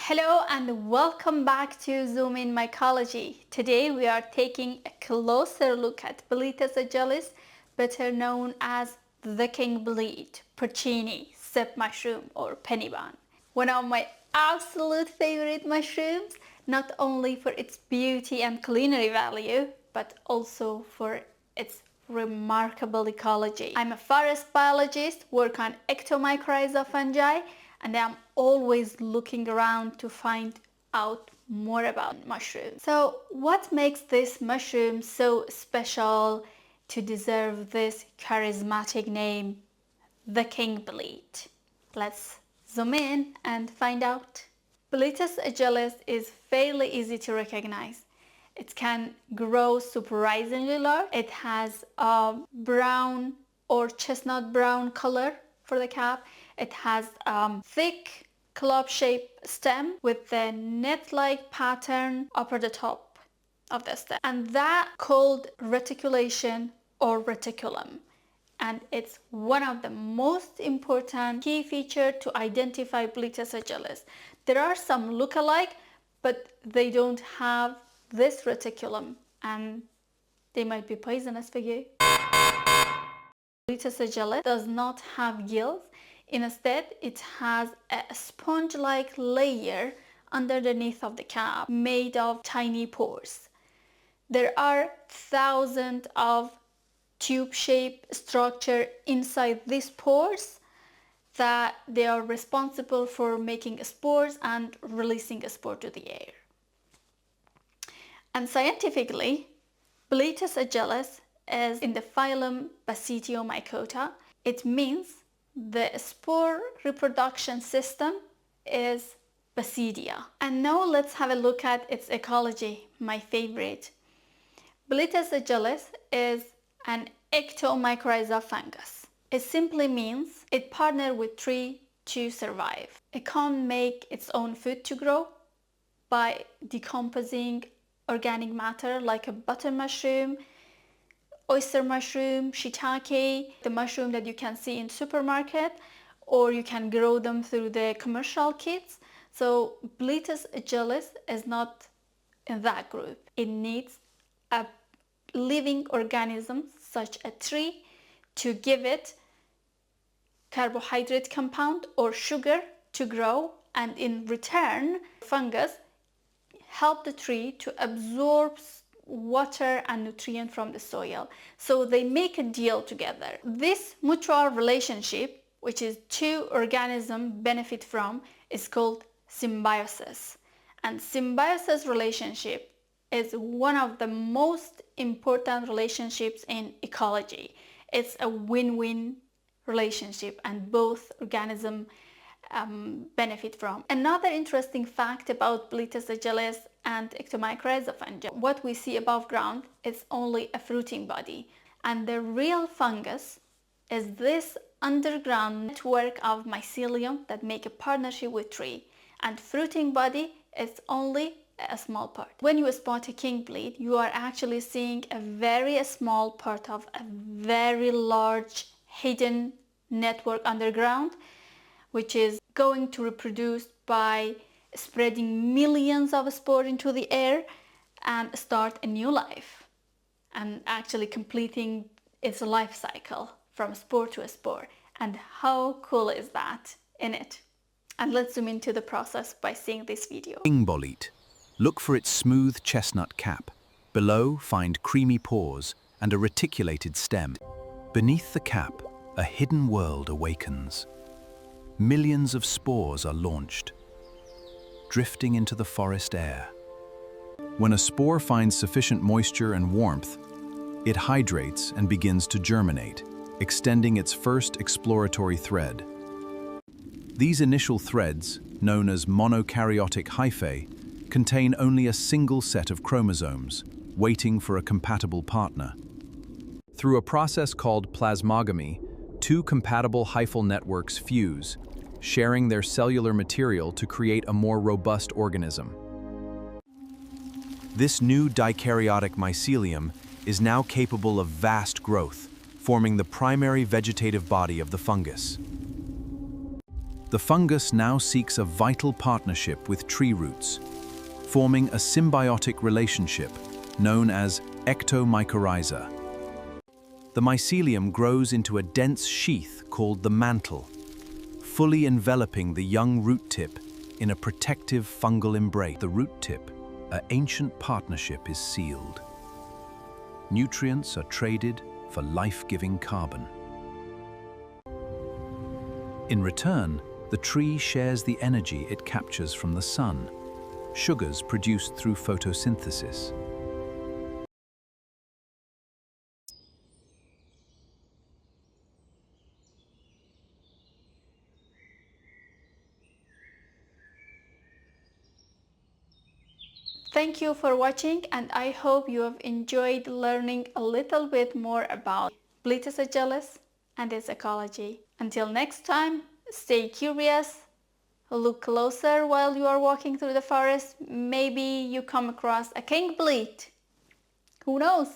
Hello and welcome back to Zoom in Mycology. Today we are taking a closer look at Boletus edulis, better known as the King Bolete, Porcini, sip mushroom or penny bun. One of my absolute favorite mushrooms, not only for its beauty and culinary value, but also for its remarkable ecology. I'm a forest biologist, work on ectomycorrhizal fungi, and I'm always looking around to find out more about mushrooms. So what makes this mushroom so special to deserve this charismatic name, the King Bolete? Let's zoom in and find out. Boletus edulis is fairly easy to recognize. It can grow surprisingly large. It has a brown or chestnut brown color for the cap. It has a thick club-shaped stem with the net-like pattern upper the top of the stem, and that called reticulation or reticulum. And it's one of the most important key features to identify Boletus edulis. There are some look-alike, but they don't have this reticulum, and they might be poisonous for you. Boletus edulis does not have gills. Instead, it has a sponge-like layer underneath of the cap made of tiny pores. There are thousands of tube-shaped structure inside these pores that they are responsible for making spores and releasing a spore to the air. And scientifically, Boletus edulis is in the phylum Basidiomycota. It means the spore reproduction system is Basidia. And now let's have a look at its ecology, my favorite. Boletus edulis is an ectomycorrhizal fungus. It simply means it partners with tree to survive. It can't make its own food to grow by decomposing organic matter like a button mushroom, oyster mushroom, shiitake, the mushroom that you can see in supermarket, or you can grow them through the commercial kits. So Boletus edulis is not in that group. It needs a living organism such a tree to give it carbohydrate compound or sugar to grow, and in return fungus help the tree to absorb water and nutrient from the soil. So they make a deal together. This mutual relationship, which is two organisms benefit from, is called symbiosis. And symbiosis relationship is one of the most important relationships in ecology. It's a win-win relationship and both organisms benefit from. Another interesting fact about Boletus edulis and ectomycorrhizal fungi, what we see above ground is only a fruiting body, and the real fungus is this underground network of mycelium that make a partnership with tree, and fruiting body is only a small part. When you spot a king bolete, you are actually seeing a very small part of a very large hidden network underground, which is going to reproduce by spreading millions of spores into the air and start a new life, and actually completing its life cycle from spore to spore. And how cool is that in it? And let's zoom into the process by seeing this video. King Bolete. Look for its smooth chestnut cap. Below, find creamy pores and a reticulated stem. Beneath the cap, a hidden world awakens. Millions of spores are launched, drifting into the forest air. When a spore finds sufficient moisture and warmth, it hydrates and begins to germinate, extending its first exploratory thread. These initial threads, known as monokaryotic hyphae, contain only a single set of chromosomes, waiting for a compatible partner. Through a process called plasmogamy, two compatible hyphal networks fuse, sharing their cellular material to create a more robust organism. This new dikaryotic mycelium is now capable of vast growth, forming the primary vegetative body of the fungus. The fungus now seeks a vital partnership with tree roots, forming a symbiotic relationship known as ectomycorrhizal. The mycelium grows into a dense sheath called the mantle, fully enveloping the young root tip in a protective fungal embrace. The root tip, an ancient partnership, is sealed. Nutrients are traded for life-giving carbon. In return, the tree shares the energy it captures from the sun, sugars produced through photosynthesis. Thank you for watching, and I hope you have enjoyed learning a little bit more about Boletus edulis and its ecology. Until next time, stay curious, look closer while you are walking through the forest. Maybe you come across a King Bolete. Who knows?